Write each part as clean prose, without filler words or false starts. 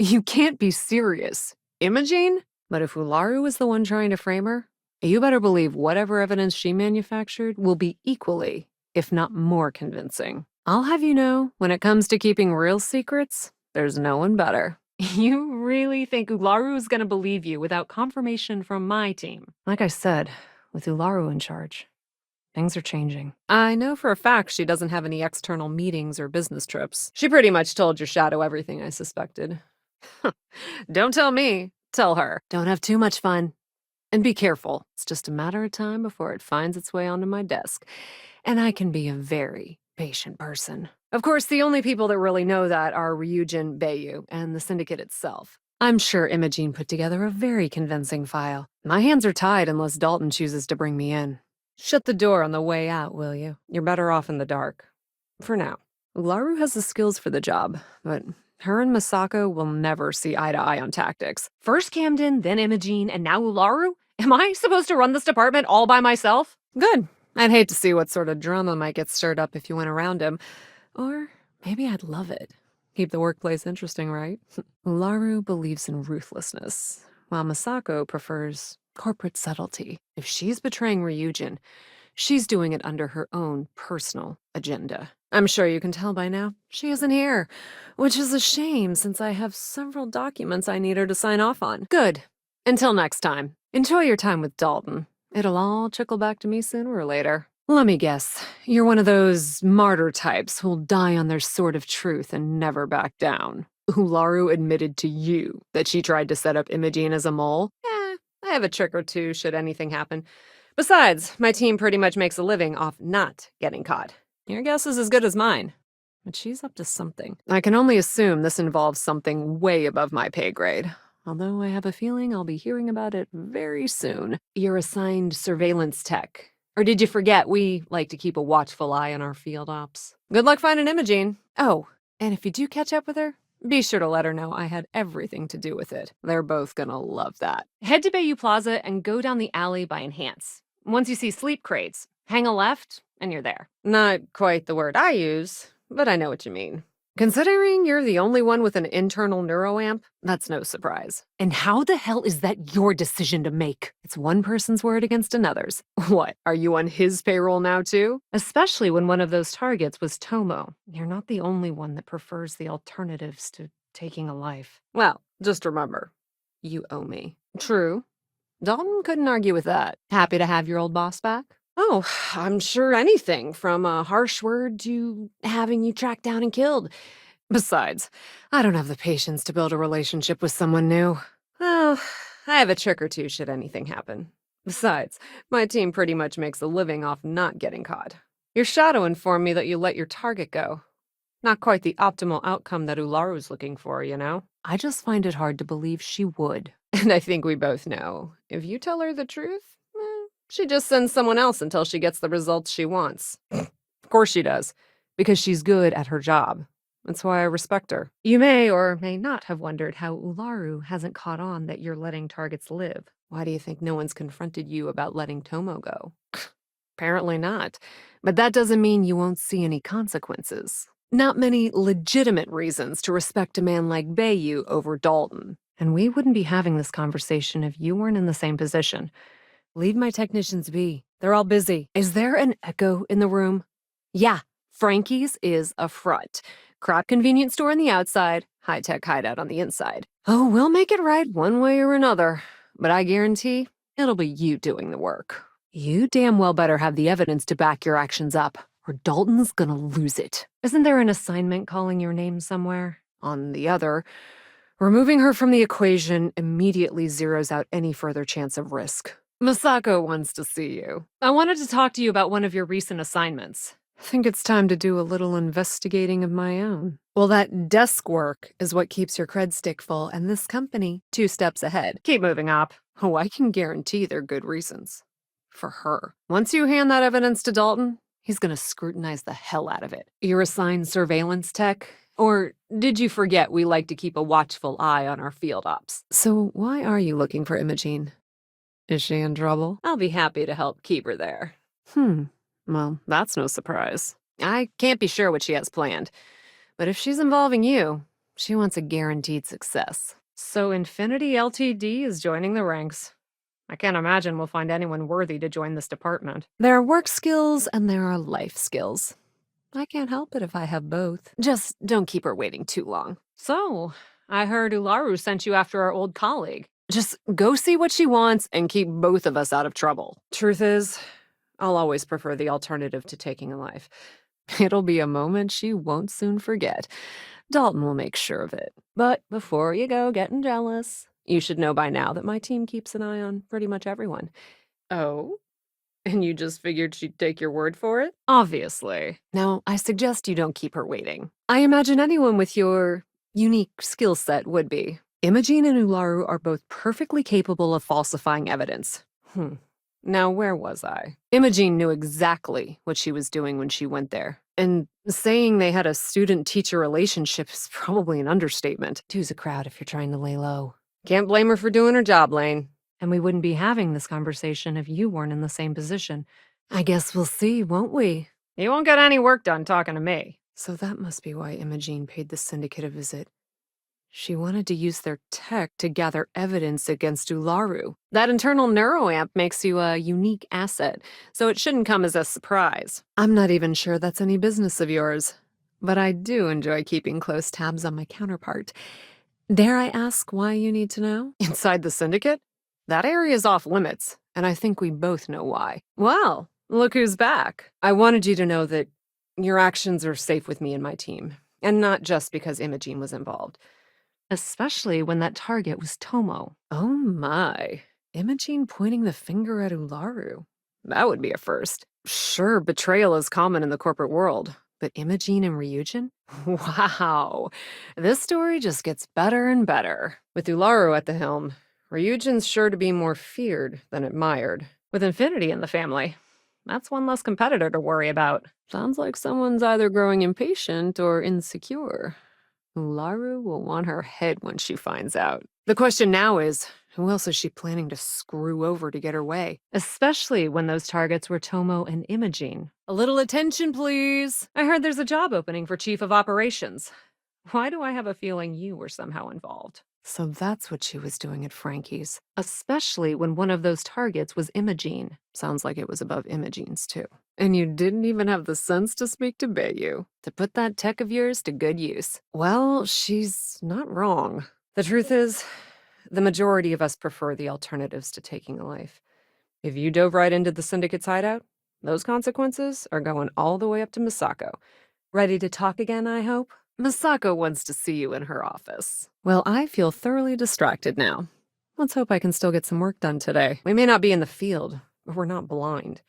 You can't be serious. Imogene? But if Ularu is the one trying to frame her, you better believe whatever evidence she manufactured will be equally, if not more convincing. I'll have you know, when it comes to keeping real secrets, there's no one better. You really think Ularu is gonna believe you without confirmation from my team? Like I said, with Ularu in charge, things are changing. I know for a fact she doesn't have any external meetings or business trips. She pretty much told your shadow everything I suspected. Don't tell me, tell her. Don't have too much fun. And be careful. It's just a matter of time before it finds its way onto my desk. And I can be a very patient person. Of course, the only people that really know that are Ryujin, Bayu, and the syndicate itself. I'm sure Imogene put together a very convincing file. My hands are tied unless Dalton chooses to bring me in. Shut the door on the way out, will you? You're better off in the dark. For now. Ularu has the skills for the job, but her and Masako will never see eye to eye on tactics. First Camden, then Imogene, and now Ularu? Am I supposed to run this department all by myself? Good. I'd hate to see what sort of drama might get stirred up if you went around him. Or maybe I'd love it. Keep the workplace interesting, right? Ularu believes in ruthlessness, while Masako prefers corporate subtlety. If she's betraying Ryujin, she's doing it under her own personal agenda. I'm sure you can tell by now, she isn't here, which is a shame since I have several documents I need her to sign off on. Good. Until next time, enjoy your time with Dalton. It'll all trickle back to me sooner or later. Let me guess, you're one of those martyr types who'll die on their sword of truth and never back down. Ularu admitted to you that she tried to set up Imogene as a mole? I have a trick or two should anything happen. Besides, my team pretty much makes a living off not getting caught. Your guess is as good as mine. But she's up to something. I can only assume this involves something way above my pay grade. Although I have a feeling I'll be hearing about it very soon. You're assigned surveillance tech. Or did you forget we like to keep a watchful eye on our field ops? Good luck finding Imogene. Oh, and if you do catch up with her, be sure to let her know I had everything to do with it. They're both gonna love that. Head to Bayou Plaza and go down the alley by Enhance. Once you see sleep crates, hang a left, and you're there. Not quite the word I use, but I know what you mean. Considering you're the only one with an internal neuroamp, that's no surprise. And how the hell is that your decision to make? It's one person's word against another's. What, are you on his payroll now too? Especially when one of those targets was Tomo. You're not the only one that prefers the alternatives to taking a life. Well, just remember, you owe me. True. Dalton couldn't argue with that. Happy to have your old boss back? Oh, I'm sure anything, from a harsh word to having you tracked down and killed. Besides, I don't have the patience to build a relationship with someone new. Well, I have a trick or two should anything happen. Besides, my team pretty much makes a living off not getting caught. Your shadow informed me that you let your target go. Not quite the optimal outcome that Ularu's looking for, you know? I just find it hard to believe she would. And I think we both know, if you tell her the truth, she just sends someone else until she gets the results she wants. Of course she does, because she's good at her job. That's why I respect her. You may or may not have wondered how Ularu hasn't caught on that you're letting targets live. Why do you think no one's confronted you about letting Tomo go? Apparently not. But that doesn't mean you won't see any consequences. Not many legitimate reasons to respect a man like Bayu over Dalton. And we wouldn't be having this conversation if you weren't in the same position. Leave my technicians be. They're all busy. Is there an echo in the room? Yeah, Frankie's is a front. Crap convenience store on the outside, high-tech hideout on the inside. Oh, we'll make it right one way or another. But I guarantee it'll be you doing the work. You damn well better have the evidence to back your actions up, or Dalton's gonna lose it. Isn't there an assignment calling your name somewhere? On the other, removing her from the equation immediately zeroes out any further chance of risk. Masako wants to see you. I wanted to talk to you about one of your recent assignments. I think it's time to do a little investigating of my own. Well, that desk work is what keeps your cred stick full, and this company 2 steps ahead. Keep moving up. Oh, I can guarantee they're good reasons. For her. Once you hand that evidence to Dalton, he's gonna scrutinize the hell out of it. You're assigned surveillance tech? Or did you forget we like to keep a watchful eye on our field ops? So why are you looking for Imogene? Is she in trouble? I'll be happy to help keep her there. Well, that's no surprise. I can't be sure what she has planned. But if she's involving you, She wants a guaranteed success. So Infinity Ltd is joining the ranks. I can't imagine we'll find anyone worthy to join this department. There are work skills and there are life skills. I can't help it if I have both. Just don't keep her waiting too long. So, I heard Ularu sent you after our old colleague. Just go see what she wants and keep both of us out of trouble. Truth is, I'll always prefer the alternative to taking a life. It'll be a moment she won't soon forget. Dalton will make sure of it. But before you go getting jealous, you should know by now that my team keeps an eye on pretty much everyone. Oh? And you just figured she'd take your word for it? Obviously. Now, I suggest you don't keep her waiting. I imagine anyone with your unique skill set would be. Imogene and Ularu are both perfectly capable of falsifying evidence. Now, where was I? Imogene knew exactly what she was doing when she went there. And saying they had a student-teacher relationship is probably an understatement. Two's a crowd if you're trying to lay low. Can't blame her for doing her job, Lane. And we wouldn't be having this conversation if you weren't in the same position. I guess we'll see, won't we? You won't get any work done talking to me. So that must be why Imogene paid the syndicate a visit. She wanted to use their tech to gather evidence against Ularu. That internal neuroamp makes you a unique asset, so it shouldn't come as a surprise. I'm not even sure that's any business of yours, but I do enjoy keeping close tabs on my counterpart. Dare I ask why you need to know? Inside the syndicate? That area's off limits, and I think we both know why. Well, look who's back. I wanted you to know that your actions are safe with me and my team, and not just because Imogene was involved. Especially when that target was Tomo. Oh my. Imogene pointing the finger at Ularu. That would be a first. Sure, betrayal is common in the corporate world, but Imogene and Ryujin? Wow. This story just gets better and better. With Ularu at the helm, Ryujin's sure to be more feared than admired. With Infinity in the family, that's one less competitor to worry about. Sounds like someone's either growing impatient or insecure. Ularu will want her head when she finds out. The question now is, who else is she planning to screw over to get her way? Especially when those targets were Tomo and Imogene. A little attention, please. I heard there's a job opening for Chief of Operations. Why do I have a feeling you were somehow involved? So that's what she was doing at Frankie's. Especially when one of those targets was Imogene. Sounds like it was above Imogene's, too. And you didn't even have the sense to speak to Bayu, to put that tech of yours to good use. Well, she's not wrong. The truth is, the majority of us prefer the alternatives to taking a life. If you dove right into the Syndicate's hideout, those consequences are going all the way up to Misako. Ready to talk again, I hope? Misako wants to see you in her office. Well, I feel thoroughly distracted now. Let's hope I can still get some work done today. We may not be in the field, but we're not blind.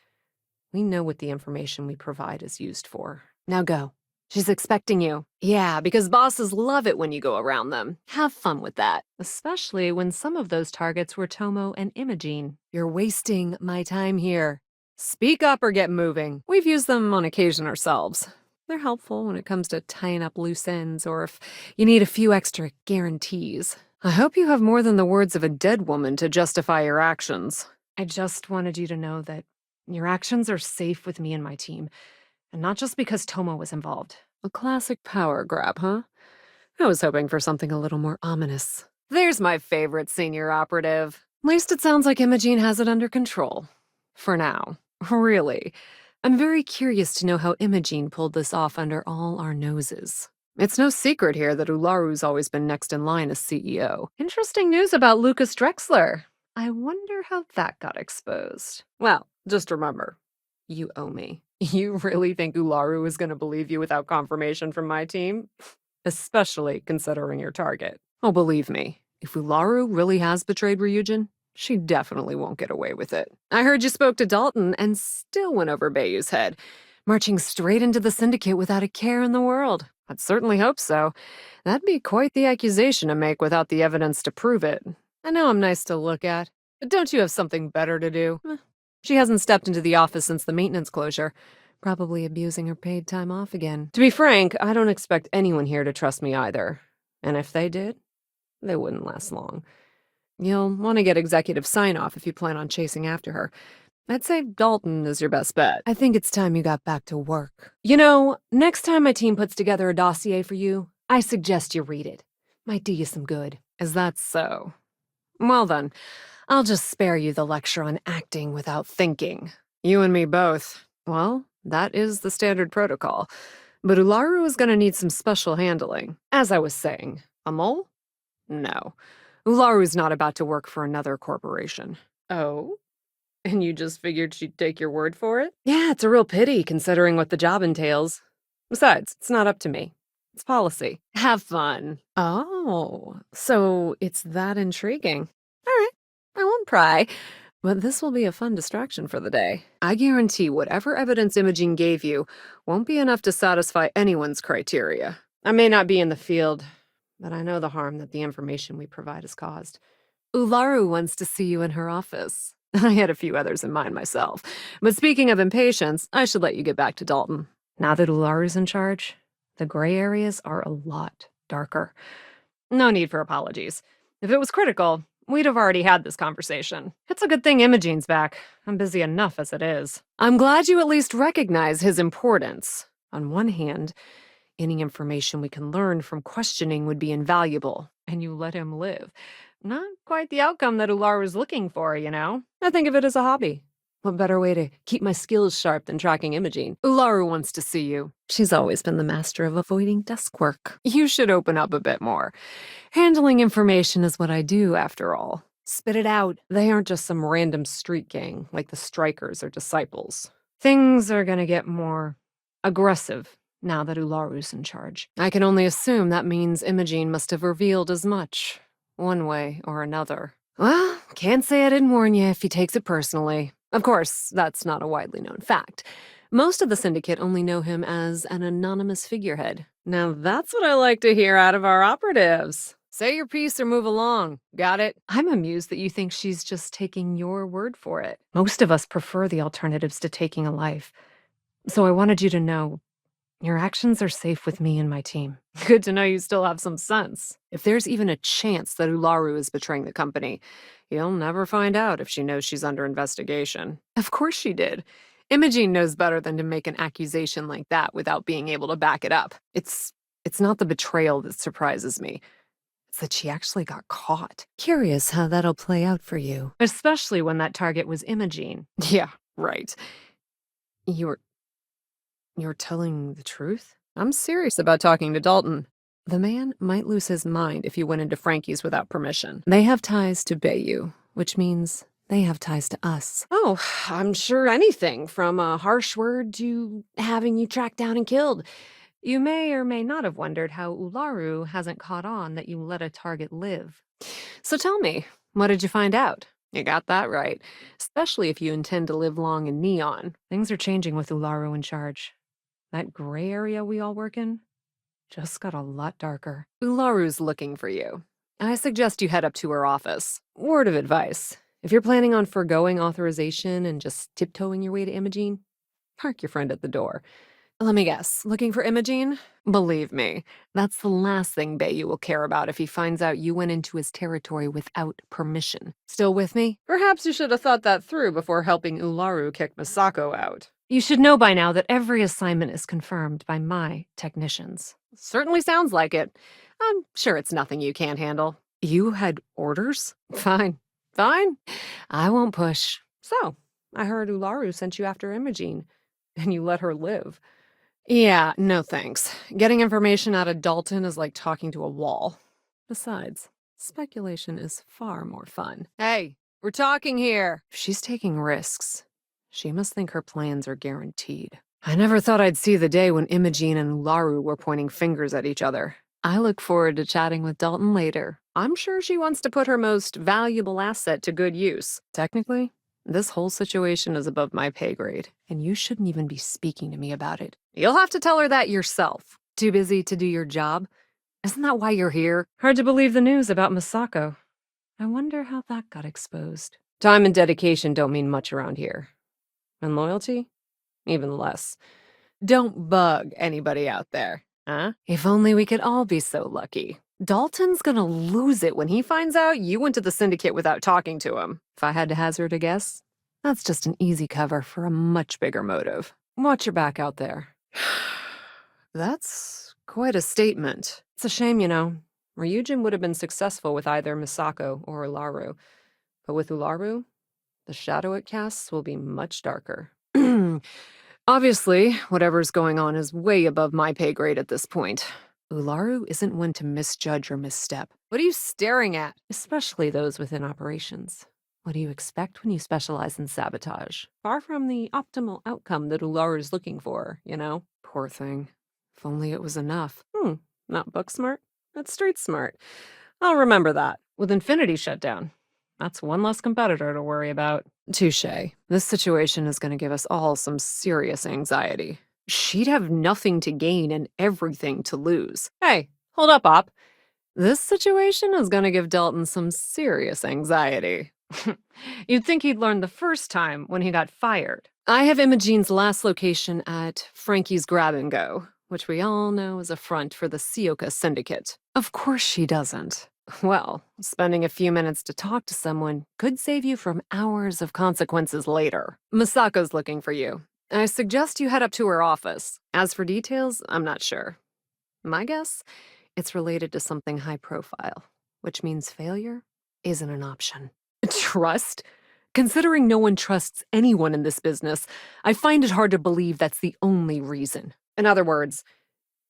We know what the information we provide is used for. Now go. She's expecting you. Yeah, because bosses love it when you go around them. Have fun with that. Especially when some of those targets were Tomo and Imogene. You're wasting my time here. Speak up or get moving. We've used them on occasion ourselves. They're helpful when it comes to tying up loose ends or if you need a few extra guarantees. I hope you have more than the words of a dead woman to justify your actions. I just wanted you to know that your actions are safe with me and my team, and not just because Tomo was involved. A classic power grab, huh? I was hoping for something a little more ominous. There's my favorite senior operative. At least it sounds like Imogene has it under control. For now. Really. I'm very curious to know how Imogene pulled this off under all our noses. It's no secret here that Ularu's always been next in line as CEO. Interesting news about Lucas Drexler. I wonder how that got exposed. Well, just remember, you owe me. You really think Ularu is going to believe you without confirmation from my team? Especially considering your target. Oh, believe me, if Ularu really has betrayed Ryujin, she definitely won't get away with it. I heard you spoke to Dalton and still went over Bayu's head, marching straight into the syndicate without a care in the world. I'd certainly hope so. That'd be quite the accusation to make without the evidence to prove it. I know I'm nice to look at, but don't you have something better to do? She hasn't stepped into the office since the maintenance closure, probably abusing her paid time off again. To be frank, I don't expect anyone here to trust me either. And if they did, they wouldn't last long. You'll want to get executive sign-off if you plan on chasing after her. I'd say Dalton is your best bet. I think it's time you got back to work. You know, next time my team puts together a dossier for you, I suggest you read it. Might do you some good. Is that so? Well then, I'll just spare you the lecture on acting without thinking. You and me both. Well, that is the standard protocol. But Ularu is gonna need some special handling. As I was saying, a mole? No. Ularu's not about to work for another corporation. Oh? And you just figured she'd take your word for it? Yeah, it's a real pity considering what the job entails. Besides, it's not up to me. It's policy. Have fun. Oh, so it's that intriguing. All right, I won't pry. But this will be a fun distraction for the day. I guarantee whatever evidence Imogene gave you won't be enough to satisfy anyone's criteria. I may not be in the field, but I know the harm that the information we provide has caused. Ularu wants to see you in her office. I had a few others in mind myself. But speaking of impatience, I should let you get back to Dalton. Now that Ularu's in charge, the gray areas are a lot darker. No need for apologies. If it was critical, we'd have already had this conversation. It's a good thing Imogene's back. I'm busy enough as it is. I'm glad you at least recognize his importance. On one hand, any information we can learn from questioning would be invaluable, and you let him live. Not quite the outcome that Ularu's looking for, you know? I think of it as a hobby. What better way to keep my skills sharp than tracking Imogene? Ularu wants to see you. She's always been the master of avoiding desk work. You should open up a bit more. Handling information is what I do, after all. Spit it out. They aren't just some random street gang like the Strikers or Disciples. Things are gonna get more aggressive now that Ularu's in charge. I can only assume that means Imogene must have revealed as much, one way or another. Well, can't say I didn't warn you if he takes it personally. Of course, that's not a widely known fact. Most of the syndicate only know him as an anonymous figurehead. Now that's what I like to hear out of our operatives. Say your piece or move along. Got it? I'm amused that you think she's just taking your word for it. Most of us prefer the alternatives to taking a life. So I wanted you to know your actions are safe with me and my team. Good to know you still have some sense. If there's even a chance that Ularu is betraying the company, you'll never find out if she knows she's under investigation. Of course she did. Imogene knows better than to make an accusation like that without being able to back it up. It's not the betrayal that surprises me. It's that she actually got caught. Curious how that'll play out for you. Especially when that target was Imogene. Yeah, right. You're telling the truth? I'm serious about talking to Dalton. The man might lose his mind if you went into Frankie's without permission. They have ties to Bayou, which means they have ties to us. Oh, I'm sure anything from a harsh word to having you tracked down and killed. You may or may not have wondered how Ularu hasn't caught on that you let a target live. So tell me, what did you find out? You got that right, especially if you intend to live long in Neon. Things are changing with Ularu in charge. That gray area we all work in just got a lot darker. Ularu's looking for you. I suggest you head up to her office. Word of advice. If you're planning on forgoing authorization and just tiptoeing your way to Imogene, park your friend at the door. Let me guess, looking for Imogene? Believe me, that's the last thing Bayou will care about if he finds out you went into his territory without permission. Still with me? Perhaps you should have thought that through before helping Ularu kick Misako out. You should know by now that every assignment is confirmed by my technicians. Certainly sounds like it. I'm sure it's nothing you can't handle. You had orders? Fine. Fine. I won't push. So, I heard Ularu sent you after Imogene, and you let her live. Yeah, no thanks. Getting information out of Dalton is like talking to a wall. Besides, speculation is far more fun. Hey, we're talking here. If she's taking risks, she must think her plans are guaranteed. I never thought I'd see the day when Imogene and Ularu were pointing fingers at each other. I look forward to chatting with Dalton later. I'm sure she wants to put her most valuable asset to good use. Technically, this whole situation is above my pay grade, and you shouldn't even be speaking to me about it. You'll have to tell her that yourself. Too busy to do your job? Isn't that why you're here? Hard to believe the news about Misako. I wonder how that got exposed. Time and dedication don't mean much around here. And loyalty? Even less. Don't bug anybody out there, huh? If only we could all be so lucky. Dalton's gonna lose it when he finds out you went to the syndicate without talking to him. If I had to hazard a guess, that's just an easy cover for a much bigger motive. Watch your back out there. That's quite a statement. It's a shame, you know. Ryujin would have been successful with either Misako or Ularu. But with Ularu, the shadow it casts will be much darker. Obviously, whatever's going on is way above my pay grade at this point. Ularu isn't one to misjudge or misstep. What are you staring at? Especially those within operations. What do you expect when you specialize in sabotage? Far from the optimal outcome that Ularu is looking for, you know? Poor thing. If only it was enough. Not book smart? That's street smart. I'll remember that. With Infinity shut down, that's one less competitor to worry about. Touché. This situation is going to give us all some serious anxiety. She'd have nothing to gain and everything to lose. Hey, hold up, Op. This situation is going to give Dalton some serious anxiety. You'd think he'd learn the first time when he got fired. I have Imogene's last location at Frankie's Grab and Go, which we all know is a front for the Sioka Syndicate. Of course she doesn't. Well, spending a few minutes to talk to someone could save you from hours of consequences later. Misako's looking for you. I suggest you head up to her office. As for details, I'm not sure. My guess, it's related to something high profile, which means failure isn't an option. Trust? Considering no one trusts anyone in this business, I find it hard to believe that's the only reason. In other words,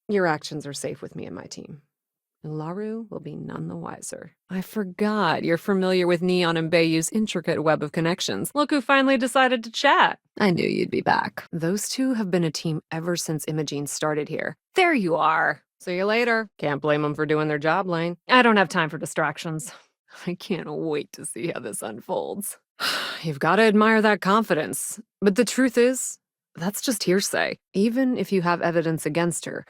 your actions are safe with me and my team. Ularu will be none the wiser. I forgot you're familiar with Neon and Bayou's intricate web of connections. Look who finally decided to chat. I knew you'd be back. Those two have been a team ever since Imogene started here. There you are. See you later. Can't blame them for doing their job, Lane. I don't have time for distractions. I can't wait to see how this unfolds. You've got to admire that confidence. But the truth is, that's just hearsay. Even if you have evidence against her,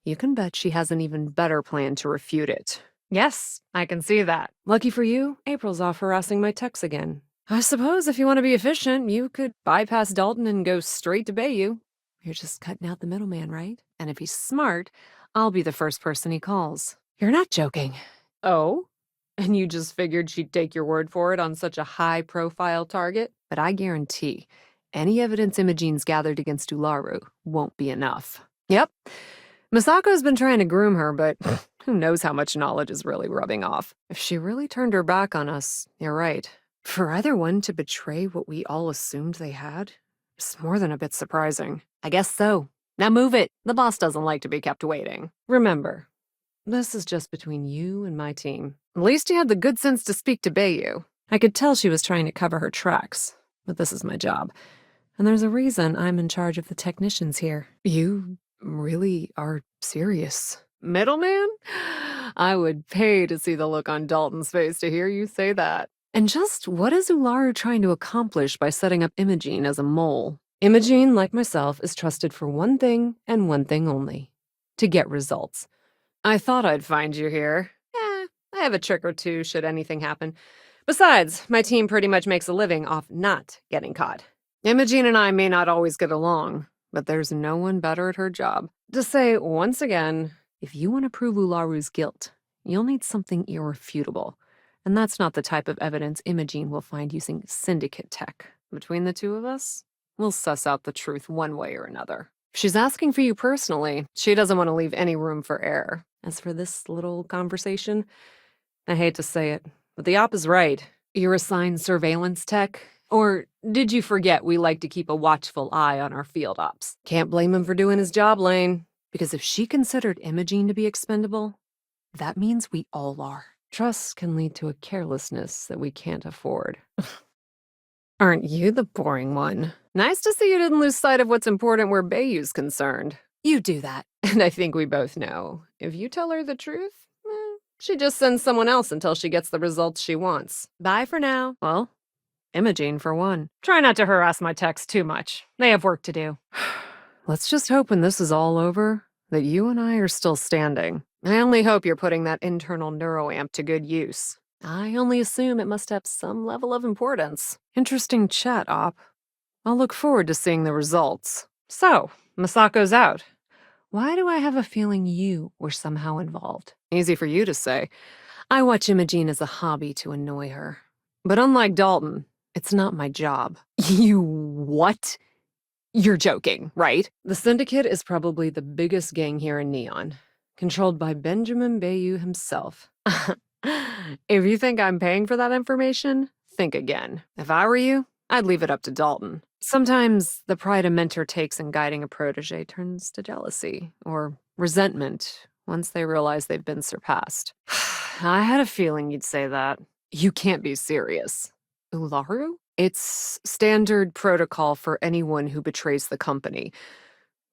you can bet she has an even better plan to refute it. Yes, I can see that. Lucky for you, April's off harassing my techs again. I suppose if you want to be efficient, you could bypass Dalton and go straight to Bayou. You're just cutting out the middleman, right? And if he's smart, I'll be the first person he calls. You're not joking. Oh? And you just figured she'd take your word for it on such a high-profile target? But I guarantee, any evidence Imogene's gathered against Ularu won't be enough. Yep. Misako's been trying to groom her, but who knows how much knowledge is really rubbing off. If she really turned her back on us, you're right. For either one to betray what we all assumed they had, it's more than a bit surprising. I guess so. Now move it. The boss doesn't like to be kept waiting. Remember, this is just between you and my team. At least you had the good sense to speak to Bayou. I could tell she was trying to cover her tracks, but this is my job. And there's a reason I'm in charge of the technicians here. You really are serious. Middleman? I would pay to see the look on Dalton's face to hear you say that. And just what is Ularu trying to accomplish by setting up Imogene as a mole? Imogene, like myself, is trusted for one thing and one thing only: to get results. I thought I'd find you here. I have a trick or two should anything happen. Besides, my team pretty much makes a living off not getting caught. Imogene and I may not always get along, but there's no one better at her job. To say, once again, if you want to prove Ularu's guilt, you'll need something irrefutable. And that's not the type of evidence Imogene will find using syndicate tech. Between the two of us, we'll suss out the truth one way or another. If she's asking for you personally, she doesn't want to leave any room for error. As for this little conversation, I hate to say it, but the op is right. You're assigned surveillance tech? Or did you forget we like to keep a watchful eye on our field ops? Can't blame him for doing his job, Lane. Because if she considered Imogene to be expendable, that means we all are. Trust can lead to a carelessness that we can't afford. Aren't you the boring one? Nice to see you didn't lose sight of what's important where Bayou's concerned. You do that. And I think we both know, if you tell her the truth, she just sends someone else until she gets the results she wants. Bye for now. Well, Imogene for one. Try not to harass my techs too much. They have work to do. Let's just hope when this is all over, that you and I are still standing. I only hope you're putting that internal neuroamp to good use. I only assume it must have some level of importance. Interesting chat, Op. I'll look forward to seeing the results. So, Misako's out. Why do I have a feeling you were somehow involved? Easy for you to say. I watch Imogene as a hobby to annoy her. But unlike Dalton, it's not my job. You what? You're joking, right? The Syndicate is probably the biggest gang here in Neon. controlled by Benjamin Bayou himself. If you think I'm paying for that information, think again. If I were you, I'd leave it up to Dalton. Sometimes the pride a mentor takes in guiding a protege turns to jealousy or resentment once they realize they've been surpassed. I had a feeling you'd say that. You can't be serious. Ularu? It's standard protocol for anyone who betrays the company.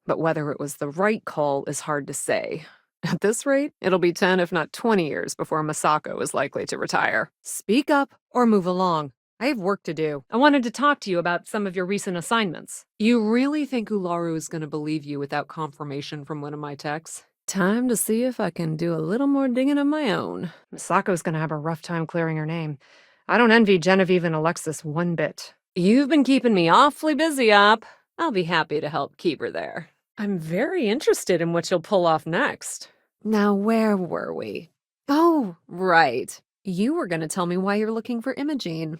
But whether it was the right call is hard to say. At this rate, it'll be 10 if not 20 years before Masako is likely to retire. Speak up or move along. I have work to do. I wanted to talk to you about some of your recent assignments. You really think Ularu is going to believe you without confirmation from one of my texts? Time to see if I can do a little more digging of my own. Masako's going to have a rough time clearing her name. I don't envy Genevieve and Alexis one bit. You've been keeping me awfully busy, Op. I'll be happy to help keep her there. I'm very interested in what you'll pull off next. Now, where were we? Oh, right. You were going to tell me why you're looking for Imogene.